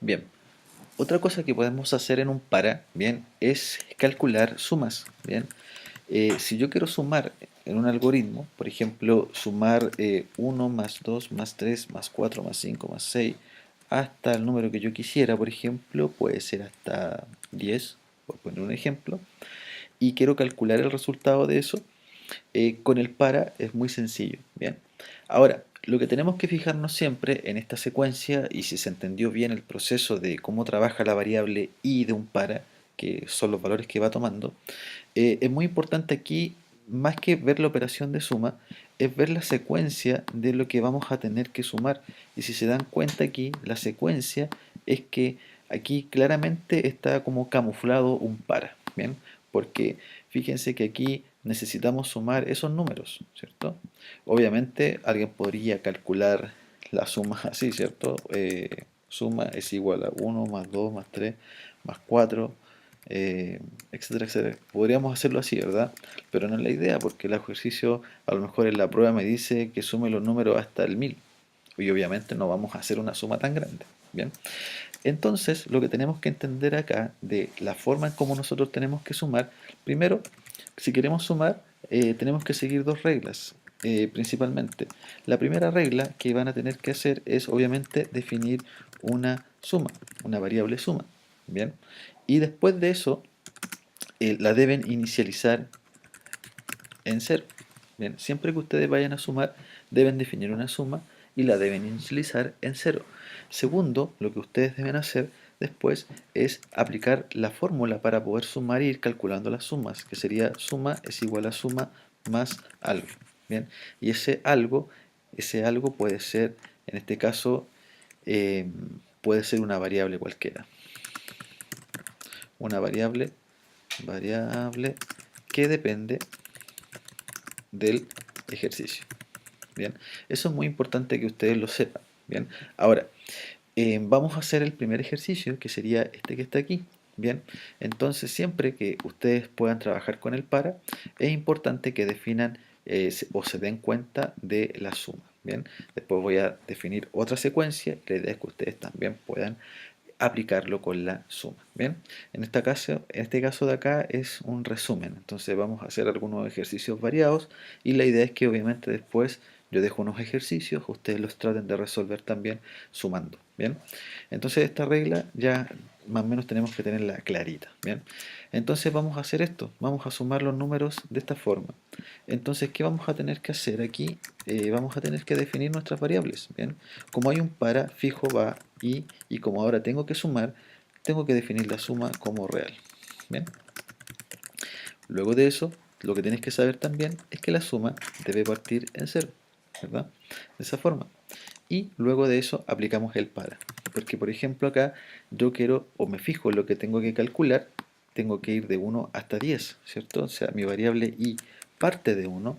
Bien, otra cosa que podemos hacer en un para, bien, es calcular sumas, bien. Si yo quiero sumar en un algoritmo, por ejemplo, sumar 1 más 2 más 3 más 4 más 5 más 6 hasta el número que yo quisiera, por ejemplo, puede ser hasta 10, por poner un ejemplo, y quiero calcular el resultado de eso, con el para es muy sencillo, ¿bien? Ahora, lo que tenemos que fijarnos siempre en esta secuencia, y si se entendió bien el proceso de cómo trabaja la variable i de un para, que son los valores que va tomando, es muy importante aquí, más que ver la operación de suma, es ver la secuencia de lo que vamos a tener que sumar. Y si se dan cuenta aquí, la secuencia es que aquí claramente está como camuflado un para, ¿bien? Porque fíjense que aquí necesitamos sumar esos números, ¿cierto? Obviamente alguien podría calcular la suma así, ¿cierto? Suma es igual a 1 más 2 más 3 más 4, etcétera, etcétera. Podríamos hacerlo así, ¿verdad? Pero no es la idea, porque el ejercicio, a lo mejor en la prueba me dice que sume los números hasta el 1000. Y obviamente no vamos a hacer una suma tan grande. Bien. Entonces, lo que tenemos que entender acá de la forma en cómo nosotros tenemos que sumar, primero, si queremos sumar, tenemos que seguir dos reglas, principalmente. La primera regla que van a tener que hacer es, obviamente, definir una suma, una variable suma. Bien. Y después de eso, la deben inicializar en cero. Bien, siempre que ustedes vayan a sumar, deben definir una suma y la deben inicializar en cero. Segundo, lo que ustedes deben hacer después es aplicar la fórmula para poder sumar e ir calculando las sumas, que sería suma es igual a suma más algo. Bien, y ese algo puede ser, en este caso, eh, puede ser una variable cualquiera. Una variable que depende del ejercicio. Bien, eso es muy importante que ustedes lo sepan. Bien, ahora vamos a hacer el primer ejercicio, que sería este que está aquí. Bien, entonces siempre que ustedes puedan trabajar con el para, es importante que definan o se den cuenta de la suma. Bien, después voy a definir otra secuencia. La idea es que ustedes también puedan aplicarlo con la suma. Bien, en este caso de acá es un resumen, entonces vamos a hacer algunos ejercicios variados y la idea es que obviamente después yo dejo unos ejercicios, ustedes los traten de resolver también sumando. Bien, entonces esta regla ya más o menos tenemos que tenerla clarita. Bien, entonces vamos a hacer esto, vamos a sumar los números de esta forma. Entonces, ¿qué vamos a tener que hacer aquí? Vamos a tener que definir nuestras variables. Bien, como hay un para, fijo va y como ahora tengo que sumar, tengo que definir la suma como real. Bien, luego de eso, lo que tienes que saber también es que la suma debe partir en cero, ¿verdad? De esa forma. Y luego de eso aplicamos el para. Porque por ejemplo acá yo quiero o me fijo en lo que tengo que calcular, tengo que ir de 1 hasta 10, ¿cierto? O sea, mi variable i parte de 1,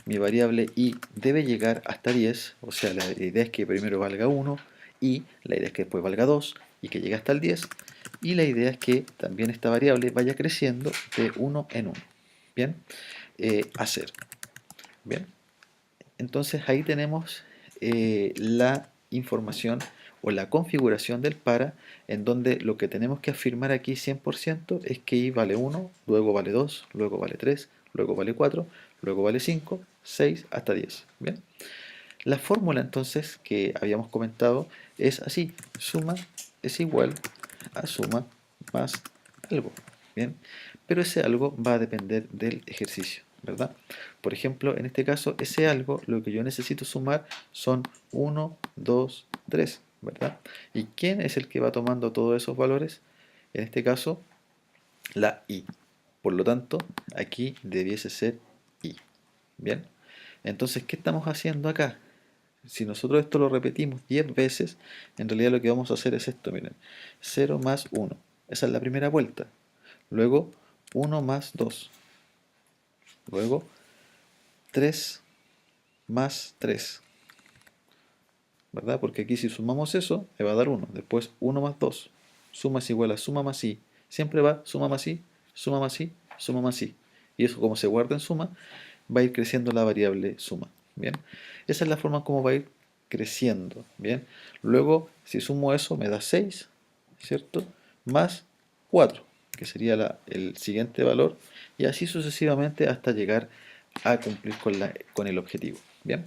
mi variable i debe llegar hasta 10, o sea, la idea es que primero valga 1 y la idea es que después valga 2 y que llegue hasta el 10 y la idea es que también esta variable vaya creciendo de 1 en 1. Bien, a 0. Bien, entonces ahí tenemos la información o la configuración del para, en donde lo que tenemos que afirmar aquí 100% es que i vale 1, luego vale 2, luego vale 3, luego vale 4, luego vale 5, 6 hasta 10. Bien, la fórmula entonces que habíamos comentado es así: suma es igual a suma más algo. Bien, pero ese algo va a depender del ejercicio, ¿verdad? Por ejemplo, en este caso, ese algo, lo que yo necesito sumar son 1, 2, 3, ¿verdad? ¿Y quién es el que va tomando todos esos valores? En este caso, la i. Por lo tanto, aquí debiese ser i. Bien, entonces, ¿qué estamos haciendo acá? Si nosotros esto lo repetimos 10 veces, en realidad lo que vamos a hacer es esto, miren, 0 más 1, esa es la primera vuelta, luego 1 más 2, luego 3 más 3, ¿verdad? Porque aquí si sumamos eso, me va a dar 1, después 1 más 2, suma es igual a suma más i, siempre va suma más i, suma más i, suma más i, y eso como se guarda en suma, va a ir creciendo la variable suma, ¿bien? Esa es la forma como va a ir creciendo, ¿bien? Luego, si sumo eso, me da 6, ¿cierto? Más 4, que sería el siguiente valor, y así sucesivamente hasta llegar a cumplir con el objetivo, ¿bien?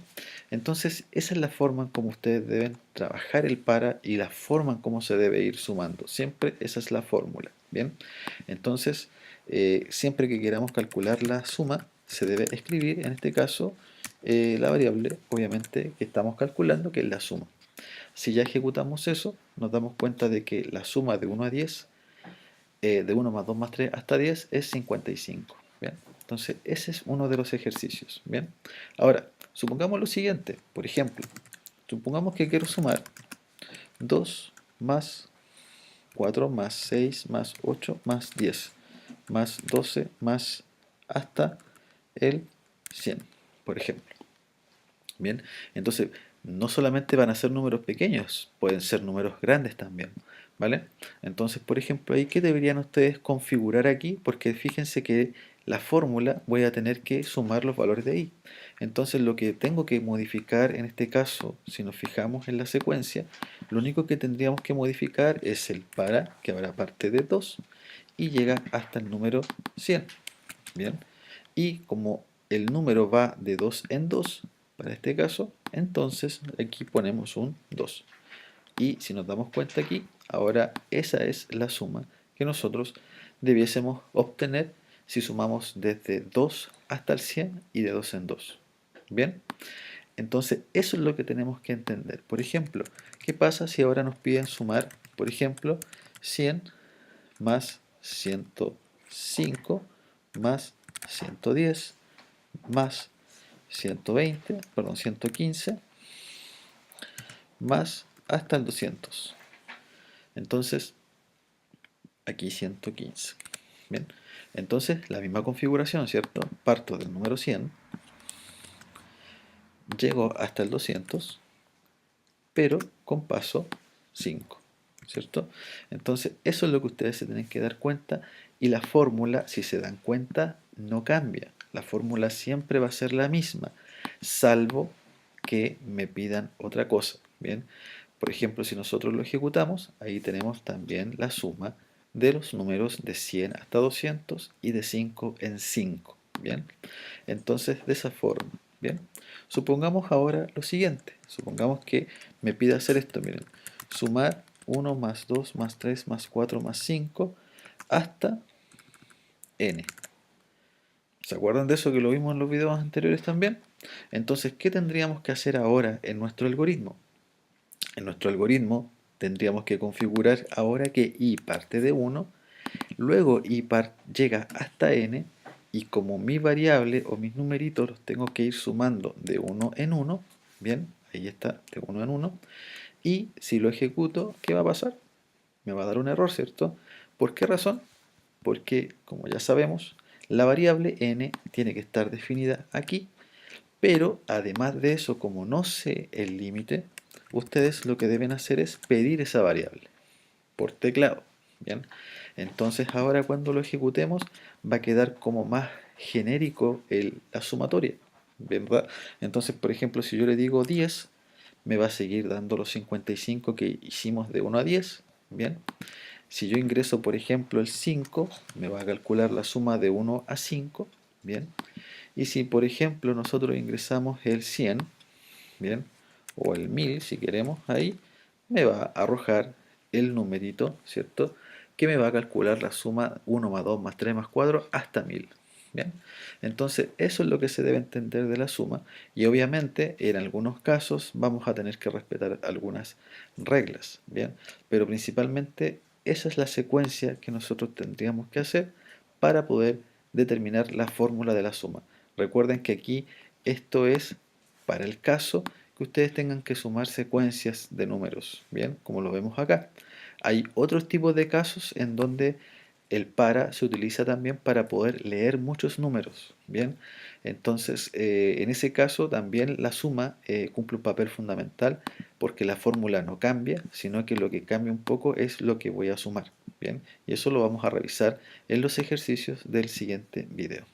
Entonces, esa es la forma en cómo ustedes deben trabajar el para y la forma en cómo se debe ir sumando. Siempre esa es la fórmula, ¿bien? Entonces, siempre que queramos calcular la suma, se debe escribir, en este caso, la variable, obviamente, que estamos calculando, que es la suma. Si ya ejecutamos eso, nos damos cuenta de que la suma de 1 a 10, de 1 más 2 más 3 hasta 10 es 55. ¿Bien? Entonces, ese es uno de los ejercicios. ¿Bien? Ahora, supongamos lo siguiente. Por ejemplo, supongamos que quiero sumar 2 más 4 más 6 más 8 más 10 más 12 más hasta el 100, por ejemplo. Bien, entonces no solamente van a ser números pequeños, pueden ser números grandes también, ¿vale? Entonces, por ejemplo, ahí, ¿qué deberían ustedes configurar aquí? Porque fíjense que la fórmula voy a tener que sumar los valores de ahí. Entonces, lo que tengo que modificar en este caso, si nos fijamos en la secuencia, lo único que tendríamos que modificar es el para, que ahora parte de 2, y llega hasta el número 100. Bien, y como el número va de 2 en 2, para este caso, entonces aquí ponemos un 2. Y si nos damos cuenta aquí, ahora esa es la suma que nosotros debiésemos obtener si sumamos desde 2 hasta el 100 y de 2 en 2. Bien, entonces eso es lo que tenemos que entender. Por ejemplo, ¿qué pasa si ahora nos piden sumar, por ejemplo, 100 más 105 más 110 más 120, perdón, 115 más hasta el 200? Entonces, aquí 115. Bien, entonces la misma configuración, ¿cierto? Parto del número 100, llego hasta el 200, pero con paso 5, ¿cierto? Entonces, eso es lo que ustedes se tienen que dar cuenta, y la fórmula, si se dan cuenta, no cambia. La fórmula siempre va a ser la misma, salvo que me pidan otra cosa, ¿bien? Por ejemplo, si nosotros lo ejecutamos, ahí tenemos también la suma de los números de 100 hasta 200 y de 5 en 5, ¿bien? Entonces, de esa forma, ¿bien? Supongamos ahora lo siguiente. Supongamos que me pide hacer esto, miren. Sumar 1 más 2 más 3 más 4 más 5 hasta n. ¿Se acuerdan de eso que lo vimos en los videos anteriores también? Entonces, ¿qué tendríamos que hacer ahora en nuestro algoritmo? En nuestro algoritmo tendríamos que configurar ahora que i parte de 1, luego i llega hasta n, y como mi variable o mis numeritos los tengo que ir sumando de 1 en 1, bien, ahí está, de 1 en 1, y si lo ejecuto, ¿qué va a pasar? Me va a dar un error, ¿cierto? ¿Por qué razón? Porque, como ya sabemos, la variable n tiene que estar definida aquí, pero además de eso, como no sé el límite, ustedes lo que deben hacer es pedir esa variable por teclado. Bien, entonces ahora cuando lo ejecutemos va a quedar como más genérico la sumatoria, ¿verdad? Entonces, por ejemplo, si yo le digo 10, me va a seguir dando los 55 que hicimos de 1 a 10. Bien, si yo ingreso, por ejemplo, el 5, me va a calcular la suma de 1 a 5. Bien, y si, por ejemplo, nosotros ingresamos el 100, bien, o el 1000 si queremos, ahí me va a arrojar el numerito, ¿cierto? Que me va a calcular la suma 1 más 2 más 3 más 4 hasta 1000. Bien, entonces eso es lo que se debe entender de la suma, y obviamente en algunos casos vamos a tener que respetar algunas reglas, bien, pero principalmente esa es la secuencia que nosotros tendríamos que hacer para poder determinar la fórmula de la suma. Recuerden que aquí esto es para el caso que ustedes tengan que sumar secuencias de números, bien, como lo vemos acá. Hay otros tipos de casos en donde el para se utiliza también para poder leer muchos números, bien. Entonces, en ese caso también la suma cumple un papel fundamental, porque la fórmula no cambia, sino que lo que cambia un poco es lo que voy a sumar, bien. Y eso lo vamos a revisar en los ejercicios del siguiente video.